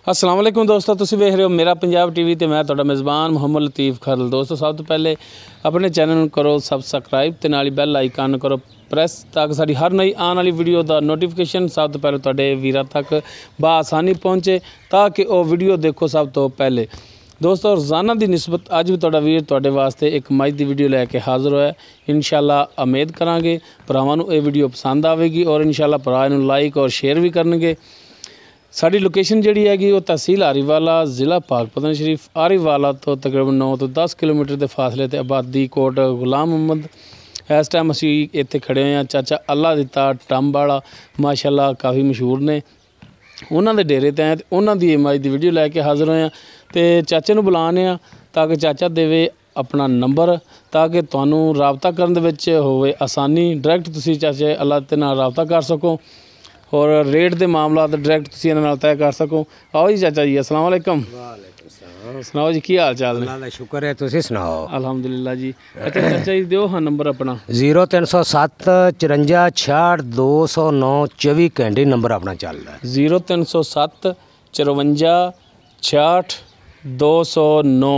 अस्सलाम वालेकुम दोस्तों, तुसीं वेख रहे हो मेरा पंजाब टीवी ते मैं तुहाडा मेज़बान मुहम्मद लतीफ़ खरल। दोस्तों सब तो पहले अपने चैनल नूं करो सबसक्राइब ते नाल बैल आइकन करो प्रेस ताकि साडी हर नई आने वाली वीडियो दा नोटिफिकेशन सब तो पहले तुहाडे वीरां तक बआसानी पहुँचे ताकि वह वीडियो देखो सब तो पहले। दोस्तों रोज़ाना की निस्बत अज भी तुहाडा वीर तुहाडे वास्ते एक मज की वीडियो लैके हाज़र होया। इंशाअल्लाह उम्मीद करांगे भरावां नूं ये वीडियो पसंद आवेगी और इंशाअल्लाह भरा इहनूं लाइक और शेयर भी करनगे। साड़ी लोकेशन जी हैगी वो तहसील आरीवाला ज़िला पाकपतन शरीफ आरीवाला तो तकरीबन 9 तो 10 किलोमीटर के फासले ते आबादी कोट गुलाम मुहम्मद। इस टाइम असी इत्थे खड़े हुए हैं चाचा अल्लाह दिता टंब वाला माशाअल्लाह काफ़ी मशहूर ने उन्हों के डेरे ते उन्हों की मज की वीडियो लैके हाज़र होए तो चाचे नूं बुलाने ताकि चाचा देवे अपना नंबर ताकि तुहानूं राबता करन दे विच होवे आसानी। डायरैक्ट तुसीं चाचे अल्लाह दे नाल राबता कर सको और रेट के मामला डायरैक्ट तुसीं इन्हां नाल तय कर सको। आओ जी चाचा जी, अस्सलाम वालेकुम। सुनाओ जी की हाल चाल ने? अल्लाह दा शुक्र है, तुसीं सुनाओ? अल्हम्दुलिल्लाह जी। अच्छा चाचा जी दिओ हाँ नंबर अपना। 0307 54 66 209 24 घंटे नंबर अपना चल रहा है। 0307 54 66 209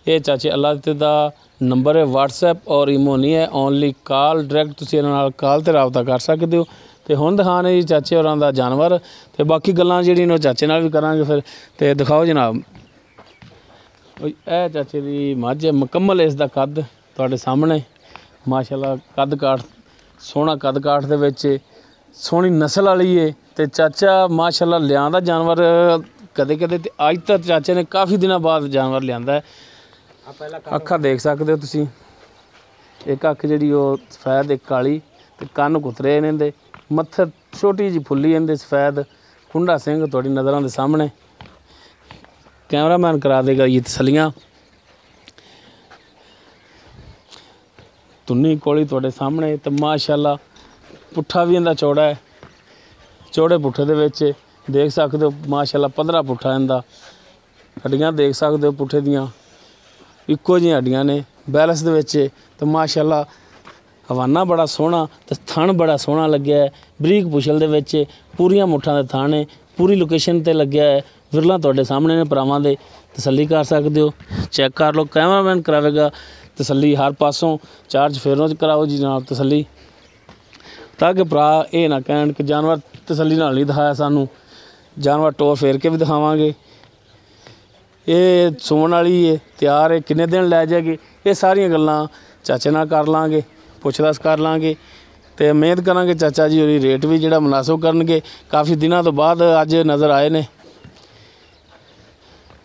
ये चाचे अल्लाह दा नंबर है। व्हाट्सएप और ईमो नहीं है, ओनली कॉल डायरैक्ट तुसीं इन्हां नाल कॉल ते राबता कर सकते हो। तो हुण दिखाने जी चाचे होरां दा जानवर तो बाकी गल्लां जिहड़ियां चाचे नाल भी करांगे फिर। तो दिखाओ जनाब ए चाचे दी मझ है मुकम्मल इसदा कद तुहाडे सामने माशाअल्लाह कद काठ सोहना कद काठ दे विच सोहनी नस्ल वाली है। तो चाचा माशाअल्लाह लिआंदा जानवर कदे कदे ते अज तक चाचे ने काफ़ी दिनों बाद जानवर लिआंदा है। अक्खां देख सकते हो तुसीं, एक अख जिहड़ी ओह सफैद एक काली ते कन्न कुतरे इन्हां दे मत्थे छोटी जी फुल्ली इहदे सफैद कुंडा सिंह तुहाडी नज़रां दे सामने। कैमरामैन करा देगा ये तसलियां। तुन्नी कोली तुहाडे सामने तो माशाअल्लाह पुट्ठा भी इहदा चौड़ा है, चौड़े पुट्ठे दे विच देख सकते हो माशाअल्लाह पधरा पुट्ठा इहदा। हड्डियां देख सकते हो पुट्ठे दियां इक्को जिहियां हड्डियां ने बैलेंस दे विच। तो माशाअल्लाह हवाना बड़ा सोहना तो थण बड़ा सोहना लग्या है। बरीक पुछल दे विच पूरियां मुट्ठां दे थण है, पूरी लोकेशन ते लग्या है। विरला तुहाडे सामने ने भरावां दे तसल्ली कर सकते हो, चैक कर लो। कैमरामैन करावेगा तसल्ली हर पासों चार चफेरों च कराओ जी जनाब तसल्ली ताकि भरा ये ना कहण कि जानवर तसल्ली नाल नहीं दिखाया सानू। जानवर टोर फेर के भी दिखावांगे। ये सूण वाली है, तैयार है, किन्ने दिन लै जाएगी ये सारियां गल्लां चाचे नाल कर लांगे, पुछ दस कर लांगे। तो उम्मीद करांगे चाचा जी होरी रेट भी जिहड़ा मुनासिब करनगे। काफ़ी दिनों तो बाद अज नज़र आए ने।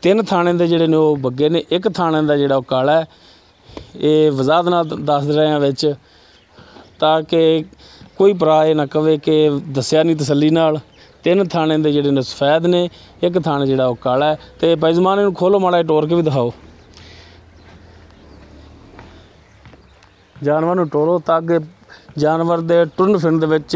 3 थाने दे जिहड़े ने वो बग्गे ने, एक थाने दा जिहड़ा काला है। ये वजाहत नाल दस रहे हैं विच ताकि कोई भरा ये ना कहे कि दस्सिया नहीं तसल्ली नाल। 3 थाने दे जिहड़े ने सफैद ने, एक थाना जिहड़ा वो काला है। तो पैजमाने नूं खोलो माड़ा टोर के भी दिखाओ, जानवर नूं टोरो ताकि जानवर दे टुरन फिरन दे विच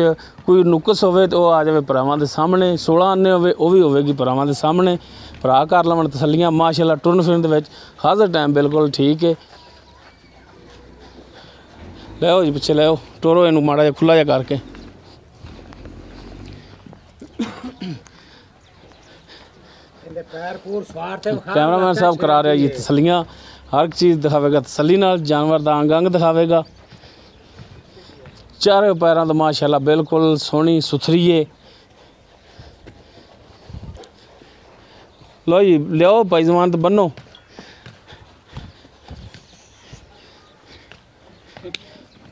कोई नुकस होवे तो आ जाए भरावां दे सामने। 16 आने होवे वो भी होवेगी भरावां दे सामने। भरा कर लवन तसल्लियां माशाअल्लाह टुरन फिरन दे विच हाज़र टाइम बिल्कुल ठीक है। लै जी पिछे लै टोरो इनू माड़ा जिहा खुला जिहा करके। कैमरामैन साहब करा रहे जी तसल्लियां, हर चीज़ दिखावेगा तसल्ली नाल, जानवर दा अंग अंग दिखावेगा। चारे पैरों तो माशाअल्लाह बिल्कुल सोहनी सुथरी है। लो जी लियाओ पैजमान तो बनो।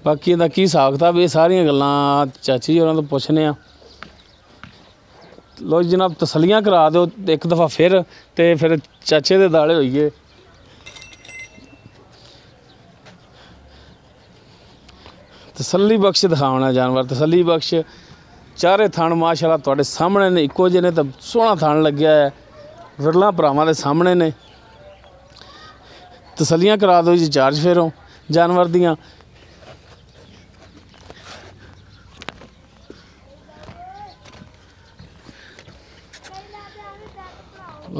बाकी इहदा की हिसाब किताब ये सारियां गल्लां चाची होरां तो पुछने आ। लो जी जनाब तसल्लियां करा दो एक दफ़ा फिर चाचे दे दाले होइए। तसल्ली बख्श दिखावना जानवर, तसल्ली बख्श। चारे थान माशाअल्लाह तुहाडे सामने ने, इक्को जिहे ने तो सोहना थान लग्या है। विरला भरावां दे सामने ने। तसल्लियां करा दो जी चार चफेरों जानवर दियां।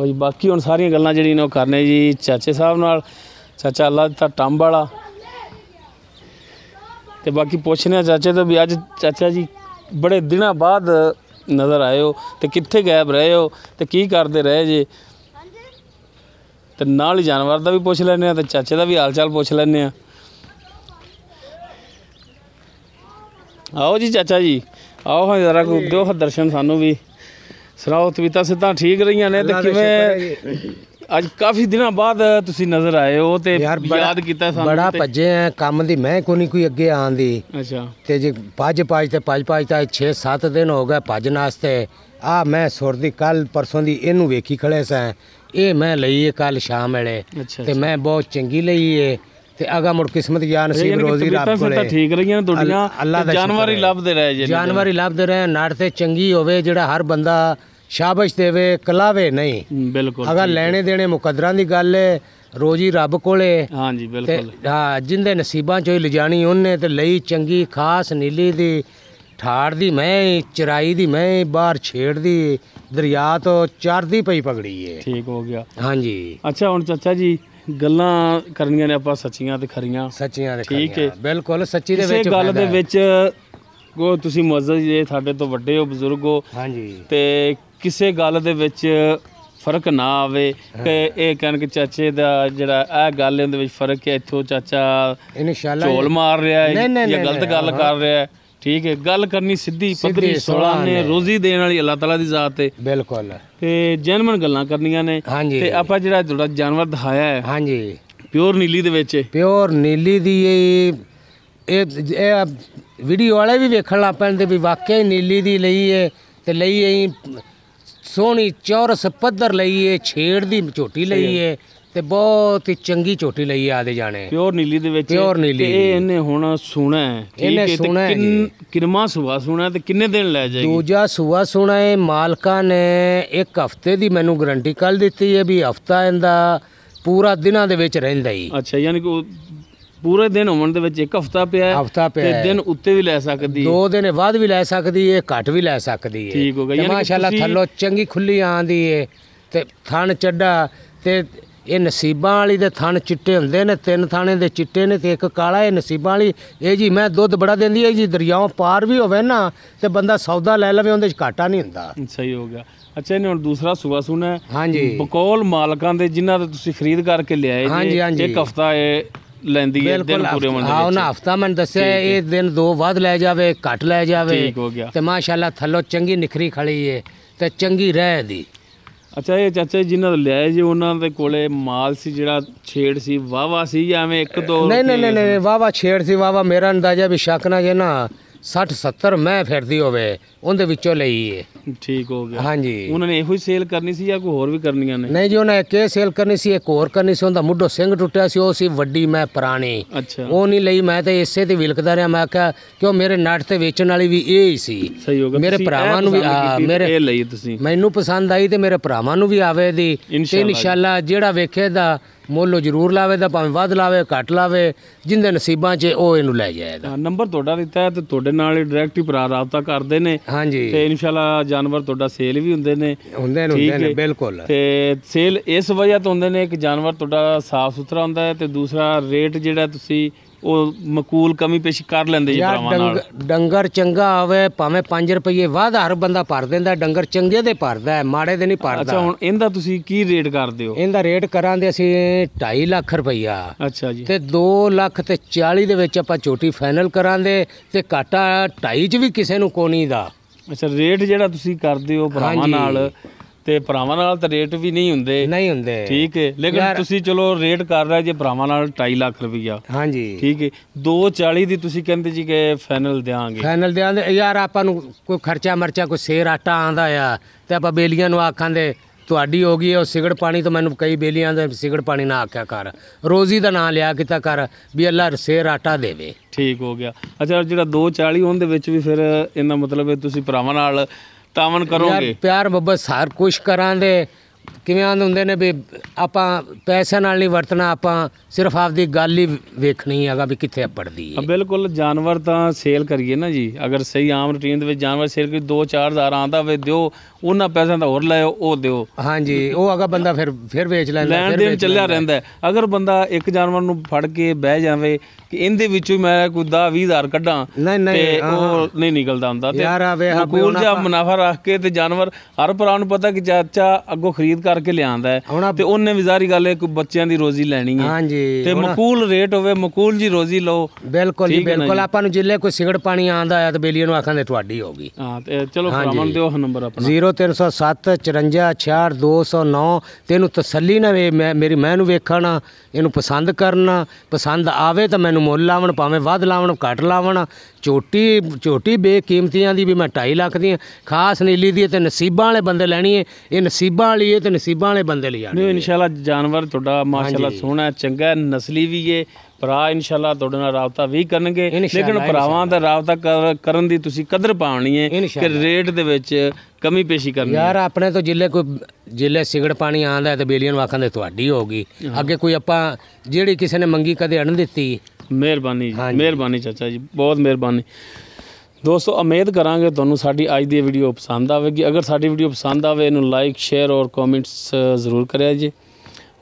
जी बाकी हुण सारियां गल्लां जिहड़ियां ने ओह करने जी चाचे साहब नाल, चाचा अल्लाह दिता टंब वाला। तो बाकी पुछने चाचे तो भी अज चाचा जी बड़े दिनों बाद ਨਜ਼ਰ ਆਏ ਹੋ ਤੇ ਕਿੱਥੇ ਗਾਇਬ ਰਹੇ ਹੋ ਤੇ ਕੀ ਕਰਦੇ ਰਹੇ ਜੇ, ਤੇ ਨਾਲ ਹੀ ਜਾਨਵਰ ਦਾ ਵੀ ਪੁੱਛ ਲੈਂਦੇ ਆ ਤੇ ਚਾਚੇ ਦਾ ਵੀ ਹਾਲ ਚਾਲ ਪੁੱਛ ਲੈਂਦੇ ਆ। ਆਓ ਜੀ ਚਾਚਾ ਜੀ, ਆਓ ਹਾਂ ਜ਼ਰਾ ਕੋ ਦਿਓ ਹਾਂ ਦਰਸ਼ਨ ਸਾਨੂੰ ਵੀ, ਸੁਣਾਓ ਤਬੀਅਤਾਂ ਸਿੱਧਾਂ ਠੀਕ ਰਹੀਆਂ ਨੇ ਤੇ ਕਿਵੇਂ ਅੱਜ ਕਾਫੀ ਦਿਨਾਂ ਬਾਅਦ ਤੁਸੀਂ ਨਜ਼ਰ ਆਏ ਹੋ ਤੇ ਯਾਦ ਕੀਤਾ ਸਾਨੂੰ? ਬੜਾ ਭੱਜੇ ਆ ਕੰਮ ਦੀ, ਮੈਂ ਕੋਈ ਅੱਗੇ ਆਉਣ ਦੀ। ਅੱਛਾ ਤੇ ਜੇ ਭੱਜ ਤਾਂ 6-7 ਦਿਨ ਹੋ ਗਏ ਭੱਜਣ ਵਾਸਤੇ। ਆ ਮੈਂ ਸੁਰਦੀ ਕੱਲ ਪਰਸੋਂ ਦੀ ਇਹਨੂੰ ਵੇਖੀ ਖੜੇ ਸਾਂ, ਇਹ ਮੈਂ ਲਈ ਕੱਲ ਸ਼ਾਮ ਵੇਲੇ ਅੱਛਾ ਤੇ ਮੈਂ ਬਹੁਤ ਚੰਗੀ ਲਈ ਏ ਤੇ ਅਗਾ ਮੁੜ ਕਿਸਮਤ ਜਾਂ ਨਸੀਬ ਰੋਜ਼ੀ ਰੱਬ ਕੋਲੇ ਠੀਕ ਰਹੀਆਂ ਨੇ ਤੁਹਾਡੀਆਂ, ਅੱਲਾ ਦਾ ਜਾਨਵਰ ਹੀ ਲੱਭਦੇ ਰਹੇ ਜੇ, ਜਾਨਵਰ ਹੀ ਲੱਭਦੇ ਰਹੇ। ਨੜ ਤੇ ਚੰਗੀ ਹੋਵੇ ਜਿਹੜਾ ਹਰ ਬੰਦਾ ਸ਼ਾਬਾਸ਼ ਦੇਵੇ, ਕਲਾਵੇ ਨਹੀਂ। ਬਿਲਕੁਲ ਅਗਰ ਲੈਣੇ ਦੇਣੇ ਮੁਕੱਦਰਾਂ ਦੀ ਗੱਲ ਏ, ਰੋਜੀ ਰੱਬ ਕੋਲੇ। ਹਾਂਜੀ ਬਿਲਕੁਲ। ਹਾਂ ਜਿੰਦੇ ਨਸੀਬਾਂ ਚੋਂ ਹੀ ਲਿਜਾਣੀ ਉਹਨੇ ਤੇ ਲਈ ਚੰਗੀ ਖਾਸ ਨੀਲੀ ਦੀ ਠਾੜ ਦੀ ਮੈਂ ਚਰਾਈ ਦੀ ਮੈਂ ਬਾਹਰ ਛੇੜਦੀ ਦਰਿਆ ਤੋਂ ਚਰਦੀ ਪਈ ਪਗੜੀ ਏ। ਠੀਕ ਹੋ ਗਿਆ। ਹਾਂਜੀ ਅੱਛਾ ਹੁਣ ਚਾਚਾ ਜੀ ਗੱਲਾਂ ਕਰਨੀਆਂ ਨੇ ਆਪਾਂ ਸੱਚੀਆਂ ਤੇ ਖਰੀਆਂ, ਸੱਚੀਆਂ ਤੇ ਠੀਕ ਹੈ ਬਿਲਕੁਲ ਸੱਚੀ ਦੇ ਕਿਸੇ ਵਿੱਚ ਗੱਲ ਦੇ ਵਿੱਚ ਕੋ ਤੁਸੀਂ ਮੁਅੱਜ਼ਜ਼ ਜੇ ਸਾਡੇ ਤੋਂ ਵੱਡੇ ਹੋ ਬਜ਼ੁਰਗ ਹੋ ਹਾਂਜੀ ਤੇ ਕਿਸੇ ਗੱਲ ਦੇ ਵਿੱਚ ਫਰਕ ਨਾ ਆਵੇ ਕਿ ਇਹ ਕਹਿਣ ਕਿ ਚਾਚੇ ਦਾ ਜਿਹੜਾ ਇਹ ਗੱਲ ਹੈ ਉਹਦੇ ਵਿੱਚ ਫਰਕ ਹੈ, ਇੱਥੋਂ ਚਾਚਾ ਇਨਸ਼ਾਅੱਲਾ ਝੋਲ ਮਾਰ ਰਿਹਾ ਹੈ ਨਹੀਂ, ਜਾਂ ਗਲਤ ਗੱਲ ਕਰ ਰਿਹਾ ਹੈ, ਠੀਕ ਹੈ ਗੱਲ ਕਰਨੀ ਸਿੱਧੀ ਪੱਧਰੀ ਸੋਲਾ ਨੇ, ਰੋਜ਼ੀ ਦੇਣ ਵਾਲੀ ਅੱਲਾਹ ਤਾਲਾ ਦੀ ਜ਼ਾਤ ਹੈ ਬਿਲਕੁਲ ਤੇ ਜੈਨੂਇਨ ਗੱਲਾਂ ਕਰਨੀਆਂ ਨੇ। ਹਾਂਜੀ ਤੇ ਆਪਾਂ ਜਿਹੜਾ ਤੁਹਾਡਾ ਜਾਨਵਰ ਦਿਖਾਇਆ ਹੈ ਹਾਂਜੀ ਪਿਓਰ ਨੀਲੀ ਦੇ ਵਿੱਚ ਪਿਓਰ ਨੀਲੀ ਦੀ ਇਹ ਵੀਡੀਓ ਵਾਲੇ ਵੀ ਵੇਖਣ ਲੱਗ ਪੈਂਦੇ ਵੀ ਵਾਕਿਆ ਹੀ ਨੀਲੀ ਦੀ ਲਈ ਏ ਤੇ ਲਈ ਏ ਸੋਹਣੀ ਚੌਰਸ ਪੱਧਰ ਲਈ ਏ, ਛੇੜ ਦੀ ਝੋਟੀ ਲਈ ਏ ਤੇ ਬਹੁਤ ਹੀ ਚੰਗੀ ਝੋਟੀ ਲਈ ਆਦੇ ਜਾਣੇ ਪਿਓਰ ਨੀਲੀ ਦੇ ਵਿੱਚ। ਪਿਓਰ ਨੀਲੀ ਤੇ ਇਹ ਇਹਨੇ ਹੁਣ ਸੁਣਾ ਹੈ, ਇਹਨੇ ਸੁਣਾ ਹੈ ਜੀ। ਕਿੰਨਾ ਸੁਆ ਸੁਣਾ ਤੇ ਕਿੰਨੇ ਦਿਨ ਲੈ ਜਾਏਗੀ? ਦੂਜਾ ਸੂਆ ਸੁਣਾ ਹੈ, ਮਾਲਕਾਂ ਨੇ 1 ਹਫ਼ਤੇ ਦੀ ਮੈਨੂੰ ਗਰੰਟੀ ਕੱਲ ਦਿੱਤੀ ਹੈ ਵੀ ਹਫ਼ਤਾ ਇਹਦਾ ਪੂਰਾ ਦਿਨਾਂ ਦੇ ਵਿੱਚ ਰਹਿੰਦਾ ਹੀ। ਅੱਛਾ ਯਾਨੀ ਕਿ ਪੂਰੇ ਦਿਨ ਹੋਣ ਦੇ ਵਿੱਚ 1 ਹਫ਼ਤਾ ਪਿਆ ਹੈ ਹਫ਼ਤਾ ਪਿਆ ਤੇ ਦਿਨ ਉੱਤੇ ਵੀ ਲੈ ਸਕਦੀ 2 ਦਿਨ ਬਾਅਦ ਵੀ ਲੈ ਸਕਦੀ ਏ, ਘੱਟ ਵੀ ਲੈ ਸਕਦੀ ਏ। ਠੀਕ ਹੋ ਗਿਆ। ਤੇ ਮਾਸ਼ਾਅੱਲਾ ਥੱਲੋਂ ਚੰਗੀ ਖੁੱਲੀ ਆਂਦੀ ਏ ਤੇ ਥਣ ਚੱਡਾ ਤੇ ਇਹ ਨਸੀਬਾਂ ਵਾਲੀ ਦੇ ਥਣ ਚਿੱਟੇ ਹੁੰਦੇ ਨੇ, 3 ਥਾਣੇ ਦੇ ਚਿੱਟੇ ਨੇ ਤੇ 1 ਕਾਲਾ। ਇਹ ਨਸੀਬਾਂ ਵਾਲੀ ਇਹ ਜੀ ਮੈਂ ਦੁੱਧ ਬੜਾ ਦਿੰਦੀ ਹੈ ਜੀ, ਦਰਿਆਓਂ ਪਾਰ ਵੀ ਹੋਵੇ ਨਾ ਤੇ ਬੰਦਾ ਸੌਦਾ ਲੈ ਲਵੇ ਉਹਦੇ ਚ ਘਾਟਾ ਨਹੀਂ ਹੁੰਦਾ। ਸਹੀ ਹੋ ਗਿਆ। ਅੱਛਾ ਇਹਨੇ ਹੁਣ ਦੂਸਰਾ ਸੂਆ ਸੁਣਾ ਹਾਂਜੀ ਬਕੌਲ ਮਾਲਕਾਂ ਦੇ ਜਿਨ੍ਹਾਂ ਦੇ ਤੁਸੀਂ ਖਰੀਦ ਕਰਕੇ ਲਿਆਏ ਹਾਂਜੀ, ਹਾਂਜੀ। 1 ਹਫ਼ਤਾ ਇਹ ਲੈਂਦੀ ਹੈ ਦਿਨ ਪੂਰੇ ਹੋਣ ਦੇ ਹਾਂ ਉਹਨਾਂ ਹਫ਼ਤਾ ਮੈਨੂੰ ਦੱਸਿਆ ਇਹ ਦਿਨ 2 ਵੱਧ ਲੈ ਜਾਵੇ ਘੱਟ ਲੈ ਜਾਵੇ। ਠੀਕ ਹੋ ਗਿਆ। ਤੇ ਮਾਸ਼ਾਅੱਲਾ ਥੱਲੋਂ ਚੰਗੀ ਨਿਖਰੀ ਖੜੀ ਏ ਤੇ ਚੰਗੀ ਰਹਿ ਦੀ। ਅੱਛਾ ਇਹ ਚਾਚਾ ਜੀ ਜਿਨ੍ਹਾਂ ਦਾ ਲਿਆਏ ਜੀ ਉਹਨਾਂ ਦੇ ਕੋਲੇ ਮਾਲ ਸੀ ਜਿਹੜਾ ਛੇੜ ਸੀ ਵਾਵਾ ਸੀ ਜਾਂ ਐਵੇਂ 1-2? ਨਹੀਂ ਵਾਵਾ ਛੇੜ ਸੀ ਵਾਵਾ। ਮੇਰਾ ਅੰਦਾਜ਼ਾ ਵੀ ਸ਼ੱਕ ਨਾ ਜੇ ਨਾ 60-70 ਮੈਂ ਫਿਰਦੀ ਹੋਵੇ ਉਹਦੇ ਵਿੱਚੋਂ ਲਈ ਏ। ਠੀਕ ਹੋ ਗਿਆ। ਹਾਂਜੀ ਉਹਨਾਂ ਨੇ ਇਹੋ ਹੀ ਸੇਲ ਕਰਨੀ ਸੀ ਜਾਂ ਕੋਈ ਹੋਰ ਵੀ ਕਰਨੀਆਂ ਨੇ? ਨਹੀਂ ਜੀ ਉਹਨਾਂ ਇੱਕ ਇਹ ਸੇਲ ਕਰਨੀ ਸੀ, ਇੱਕ ਹੋਰ ਕਰਨੀ ਸੀ। ਉਹਦਾ ਮੁੱਢੋਂ ਸਿੰਘ ਟੁੱਟਿਆ ਸੀ, ਉਹ ਸੀ ਵੱਡੀ ਮੈਂ ਪੁਰਾਣੀ, ਅੱਛਾ ਉਹ ਨਹੀਂ ਲਈ। ਮੈਂ ਤਾਂ ਇਸੇ ਤੇ ਵਿਲਕਦਾ ਰਿਹਾ। ਮੈਂ ਕਿਹਾ ਕਿਉਂ ਮੇਰੇ ਨੱਟ ਤੇ ਵੇਚਣ ਵਾਲੀ ਵੀ ਇਹ ਹੀ ਸੀ। ਸਹੀ ਹੋ ਗਿਆ। ਮੇਰੇ ਭਰਾਵਾਂ ਨੂੰ ਵੀ ਮੇਰੇ ਇਹ ਲਈ ਤੁਸੀਂ ਮੈਨੂੰ ਪਸੰਦ ਆਈ ਤੇ ਮੇਰੇ ਭਰਾਵਾਂ ਨੂੰ ਵੀ ਆਵੇ ਦੀ ਤੇ ਇਨਸ਼ਾਅੱਲਾ ਜਿਹੜਾ ਵੇਖੇ ਦਾ ਮੁੱਲ ਜ਼ਰੂਰ ਲਾਵੇ ਦਾ, ਭਾਵੇਂ ਵੱਧ ਲਾਵੇ ਘੱਟ ਲਾਵੇ, ਜਿੰਦੇ ਨਸੀਬਾਂ 'ਚ ਉਹ ਇਹਨੂੰ ਲੈ ਜਾਏਗਾ। ਨੰਬਰ ਤੁਹਾਡਾ ਦਿੱਤਾ ਹੈ ਤੇ ਤੁਹਾਡੇ ਨਾਲ ਹੀ ਡਾਇਰੈਕਟ ਹੀ ਭਰਾ ਰਾਬਤਾ ਕਰਦੇ ਨੇ ਹਾਂਜੀ ਤੇ ਇਨਸ਼ਾਅੱਲਾ ਜਾਨਵਰ ਤੁਹਾਡਾ ਸੇਲ ਵੀ ਹੁੰਦੇ ਨੇ ਬਿਲਕੁਲ। ਤੇ ਸੇਲ ਇਸ ਵਜ੍ਹਾ ਤੋਂ ਹੁੰਦੇ ਨੇ ਕਿ ਜਾਨਵਰ ਤੁਹਾਡਾ ਸਾਫ ਸੁਥਰਾ ਹੁੰਦਾ ਹੈ ਤੇ ਦੂਸਰਾ ਰੇਟ ਜਿਹੜਾ ਤੁਸੀਂ ਉਹ ਮਕੂਲ ਕਮੀ ਪੇਸ਼ ਕਰ ਲੈਂਦੇ ਜੀ ਭਰਾਵਾਂ ਨਾਲ। ਡੰਗਰ ਚੰਗਾ ਹੋਵੇ ਭਾਵੇਂ 5 ਰੁਪਏ ਵੱਧ ਹਰ ਬੰਦਾ ਭਰ ਦਿੰਦਾ, ਡੰਗਰ ਚੰਗੇ ਦੇ ਭਰਦਾ ਹੈ, ਮਾੜੇ ਦੇ ਨਹੀਂ ਭਰਦਾ। ਅੱਛਾ ਹੁਣ ਇਹਦਾ ਤੁਸੀਂ ਕੀ ਰੇਟ ਕਰਦੇ ਹੋ? ਇਹਦਾ ਰੇਟ ਕਰਾਂਦੇ ਅਸੀਂ 2.5 ਲੱਖ ਰੁਪਈਆ। ਅੱਛਾ ਜੀ। ਤੇ 2 ਲੱਖ ਤੇ 40 ਦੇ ਵਿੱਚ ਆਪਾਂ ਝੋਟੀ ਫਾਈਨਲ ਕਰਾਂਦੇ ਤੇ ਘਾਟਾ 2.5 ਚ ਵੀ ਕਿਸੇ ਨੂੰ ਕੋਣੀ ਦਾ। ਅੱਛਾ ਰੇਟ ਜਿਹੜਾ ਤੁਸੀਂ ਕਰਦੇ ਹੋ ਭਰਾਵਾਂ ਨਾਲ ਤੇ ਭਰਾਵਾਂ ਨਾਲ ਤਾਂ ਰੇਟ ਵੀ ਨਹੀਂ ਹੁੰਦੇ ਠੀਕ ਹੈ, ਲੇਕਿਨ ਤੁਸੀਂ ਚਲੋ ਰੇਟ ਕਰ ਰਹੇ ਜੇ ਭਰਾਵਾਂ ਨਾਲ 2.5 ਲੱਖ ਰੁਪਈਆ। ਹਾਂਜੀ ਠੀਕ ਹੈ। 240 ਦੀ ਤੁਸੀਂ ਕਹਿੰਦੇ ਜੀ ਕਿ ਫਾਈਨਲ ਦਿਆਂਗੇ ਯਾਰ ਆਪਾਂ ਨੂੰ ਕੋਈ ਖਰਚਾ ਮਰਚਾ ਕੋਈ ਸੇਰ ਆਟਾ ਆਂਦਾ ਆ ਤੇ ਆਪਾਂ ਬੇਲੀਆਂ ਨੂੰ ਆਖਾਂਦੇ ਤੁਹਾਡੀ ਹੋ ਗਈ ਉਹ ਸਿਗੜ ਪਾਣੀ ਤੋਂ ਮੈਨੂੰ ਕਈ ਬੇਲੀਆਂ ਦੇ ਸਿਗੜ ਪਾਣੀ ਨਾ ਆਖਿਆ ਕਰ, ਰੋਜ਼ੀ ਦਾ ਨਾਂ ਲਿਆ ਕੀਤਾ ਕਰ ਵੀ ਅੱਲਾ ਸੇਰ ਆਟਾ ਦੇਵੇ। ਠੀਕ ਹੋ ਗਿਆ। ਅੱਛਾ ਜਿਹੜਾ 240 ਉਹਦੇ ਵਿੱਚ ਵੀ ਫਿਰ ਇਹਦਾ ਮਤਲਬ ਹੈ ਤੁਸੀਂ ਭਰਾਵਾਂ ਨਾਲ ਤਾਵਨ ਕਰੋਗੇ? ਪਿਆਰ ਮੁਹੱਬਤ ਸਾਰ ਕੁਛ ਕਰਾਂਦੇ ਕਿਵੇਂ ਆਂਦੇ ਹੁੰਦੇ ਨੇ ਵੀ ਆਪਾਂ ਪੈਸੇ ਨਾਲ ਨਹੀਂ ਵਰਤਣਾ, ਆਪਾਂ ਸਿਰਫ ਆਪਦੀ ਗੱਲ ਹੀ ਵੇਖਣੀ ਹੈਗਾ ਵੀ ਕਿੱਥੇ ਪੜਦੀ ਹੈ। ਬਿਲਕੁਲ, ਜਾਨਵਰ ਤਾਂ ਸੇਲ ਕਰੀਏ ਨਾ ਜੀ, ਅਗਰ ਸਹੀ ਆਮ ਰੂਟੀਨ ਦੇ ਵਿੱਚ ਜਾਨਵਰ ਸੇਲ ਕਰੀ 2-4 ਹਜ਼ਾਰ ਆਂਦਾ ਵੇ ਦਿਓ, ਉਹਨਾਂ ਪੈਸਿਆਂ ਦਾ ਹੋਰ ਲੈ ਉਹ ਦਿਓ। ਹਾਂਜੀ, ਉਹ ਅਗਾ ਬੰਦਾ ਫਿਰ ਵੇਚ ਲੈਂਦਾ, ਲੈਣ ਦੇਣ ਚੱਲਿਆ ਰਹਿੰਦਾ। ਅਗਰ ਬੰਦਾ ਇੱਕ ਜਾਨਵਰ ਨੂੰ ਫੜ ਕੇ ਬਹਿ ਜਾਵੇ ਕਿ ਇਹਦੇ ਵਿੱਚੋਂ ਮੈਂ ਕੋਈ 10-20 ਹਜ਼ਾਰ ਕੱਢਾਂ ਤੇ ਉਹ ਨਹੀਂ ਨਿਕਲਦਾ ਹੁੰਦਾ। ਤੇ ਮਕੂਲ ਜਿਹਾ ਮੁਨਾਫਾ ਰੱਖ ਕੇ ਤੇ ਜਾਨਵਰ ਹਰ ਭਰਾ ਨੂੰ ਪਤਾ ਕਿ ਚਾਚਾ ਅੱਗੋਂ ਖਰੀਦ ਕਰਕੇ ਲਿਆਂਦਾ ਹੈ ਤੇ ਉਹਨੇ ਵੀ ਜ਼ਾਰੀ ਗੱਲ ਹੈ ਕੋਈ ਬੱਚਿਆਂ ਦੀ ਰੋਜ਼ੀ ਲੈਣੀ ਹੈ ਤੇ ਮਕੂਲ ਰੇਟ ਹੋਵੇ, ਮਕੂਲ ਜੀ ਰੋਜ਼ੀ ਲਓ। ਬਿਲਕੁਲ ਜੀ ਬਿਲਕੁਲ। ਆਪਾਂ ਨੂੰ ਜਿੱਲੇ ਕੋਈ ਸਿਗੜ ਪਾਣੀ ਆਂਦਾ ਹੈ ਤੇ ਬੇਲੀਆਂ ਨੂੰ ਆਖਾਂਦੇ ਤੁਹਾਡੀ ਹੋਗੀ। ਹਾਂ ਤੇ ਚਲੋ ਭਰਾਵਾਂ ਦਿਓ ਨੰਬਰ ਆਪਣਾ 0307 54 66 209। ਤੈਨੂੰ ਤਸੱਲੀ ਨਾ ਵੇ ਮੇਰੀ ਮੈਂ ਨੂੰ ਵੇਖਣਾ, ਇਹਨੂੰ ਪਸੰਦ ਕਰਨਾ, ਪਸੰਦ ਆਵੇ ਤਾਂ ਮੈਨੂੰ ਮੁੱਲ ਲਾਵਣ, ਭਾਵੇਂ ਵੱਧ ਲਾਵਣ ਘੱਟ ਲਾਵਣ। ਝੋਟੀ ਬੇਕੀਮਤੀਆਂ ਦੀ ਵੀ ਮੈਂ 2.5 ਲੱਖ ਦੀ ਖਾਸ ਨੀਲੀ ਦੀ ਤੇ ਨਸੀਬਾਂ ਵਾਲੇ ਬੰਦੇ ਲੈਣੀ ਹੈ, ਇਹ ਨਸੀਬਾਂ ਵਾਲੀ ਹੈ ਤੇ ਨਸੀਬਾਂ ਵਾਲੇ ਬੰਦੇ ਲਈ ਜਾਣੀ। ਇਨਸ਼ਾਅੱਲਾ ਜਾਨਵਰ ਤੁਹਾਡਾ ਮਾਸ਼ਾਅੱਲਾ ਸੋਹਣਾ ਚੰਗਾ ਨਸਲੀ ਵੀ ਹੈ। ਭਰਾ ਇਨਸ਼ਾਅੱਲਾ ਤੁਹਾਡੇ ਨਾਲ ਰਾਬਤਾ ਵੀ ਕਰਨਗੇ, ਲੇਕਿਨ ਭਰਾਵਾਂ ਦਾ ਰਾਬਤਾ ਕਰਨ ਦੀ ਤੁਸੀਂ ਕਦਰ ਪਾਉਣੀ ਹੈ ਕਿ ਰੇਟ ਦੇ ਵਿੱਚ ਕਮੀ ਪੇਸ਼ੀ ਕਰਨੀ ਯਾਰ। ਆਪਣੇ ਤੋਂ ਜਿੱਲੇ ਸਿਗੜ ਪਾਣੀ ਆਂਦਾ ਤੇ ਬੇਲੀਆਂ ਨੂੰ ਆਖਾਂਦੇ ਤੁਹਾਡੀ ਹੋਗੀ। ਅੱਗੇ ਕੋਈ ਆਪਾਂ ਜਿਹੜੀ ਕਿਸੇ ਨੇ ਮੰਗੀ ਕਦੇ ਅਣ ਦਿੱਤੀ। ਮਿਹਰਬਾਨੀ ਜੀ, ਮਿਹਰਬਾਨੀ ਚਾਚਾ ਜੀ, ਬਹੁਤ ਮਿਹਰਬਾਨੀ। ਦੋਸਤੋ ਉਮੀਦ ਕਰਾਂਗੇ ਤੁਹਾਨੂੰ ਸਾਡੀ ਅੱਜ ਦੀ ਵੀਡੀਓ ਪਸੰਦ ਆਵੇਗੀ। ਅਗਰ ਸਾਡੀ ਵੀਡੀਓ ਪਸੰਦ ਆਵੇ ਇਹਨੂੰ ਲਾਈਕ ਸ਼ੇਅਰ ਔਰ ਕਮੈਂਟਸ ਜ਼ਰੂਰ ਕਰਿਆ ਜੀ।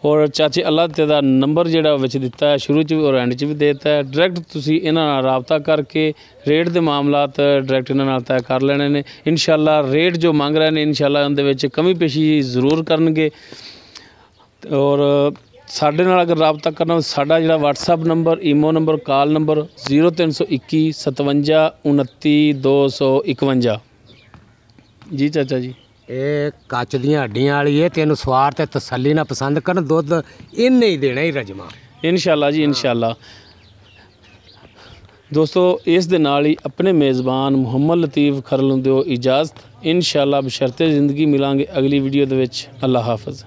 ਔਰ ਚਾਚੇ ਅੱਲਾਹ ਤੇ ਦਾ ਨੰਬਰ ਜਿਹੜਾ ਵਿੱਚ ਦਿੱਤਾ ਹੈ ਸ਼ੁਰੂ 'ਚ ਵੀ ਔਰ ਐਂਡ 'ਚ ਵੀ ਦੇ ਦਿੱਤਾ ਹੈ। ਡਾਇਰੈਕਟ ਤੁਸੀਂ ਇਹਨਾਂ ਨਾਲ ਰਾਬਤਾ ਕਰਕੇ ਰੇਟ ਦੇ ਮਾਮਲਾਤ ਡਾਇਰੈਕਟ ਇਹਨਾਂ ਨਾਲ ਤੈਅ ਕਰ ਲੈਣੇ ਨੇ। ਇਨਸ਼ਾਅੱਲਾ ਰੇਟ ਜੋ ਮੰਗ ਰਹੇ ਨੇ ਇਨਸ਼ਾਅੱਲਾ ਉਹਦੇ ਵਿੱਚ ਕਮੀ ਪੇਸ਼ੀ ਜ਼ਰੂਰ ਕਰਨਗੇ। ਔਰ ਸਾਡੇ ਨਾਲ ਅਗਰ ਰਾਬਤਾ ਕਰਨਾ ਸਾਡਾ ਜਿਹੜਾ WhatsApp number, imo number, call number 0321 57 29 251 ਜੀ ਚਾਚਾ ਜੀ। ਇਹ ਕੱਚ ਦੀਆਂ ਹੱਡੀਆਂ ਵਾਲੀ ਹੈ, ਤੈਨੂੰ ਸਵਾਰ ਤੇ ਤਸੱਲੀ ਨਾਲ ਪਸੰਦ ਕਰਨ, ਦੁੱਧ ਇਹਨੇ ਹੀ ਦੇਣਾ ਹੀ ਰਜਮਾ ਇਨਸ਼ਾਅੱਲਾ ਜੀ ਇਨਸ਼ਾਅੱਲਾ। ਦੋਸਤੋ ਇਸ ਦੇ ਨਾਲ ਹੀ ਆਪਣੇ ਮੇਜ਼ਬਾਨ ਮੁਹੰਮਦ ਲਤੀਫ ਖਰਲ ਨੂੰ ਦਿਓ ਇਜਾਜ਼ਤ। ਇਨਸ਼ਾਅੱਲਾ ਬਸ਼ਰਤੇ ਜ਼ਿੰਦਗੀ ਮਿਲਾਂਗੇ ਅਗਲੀ ਵੀਡੀਓ ਦੇ ਵਿੱਚ। ਅੱਲਾ ਹਾਫਿਜ਼।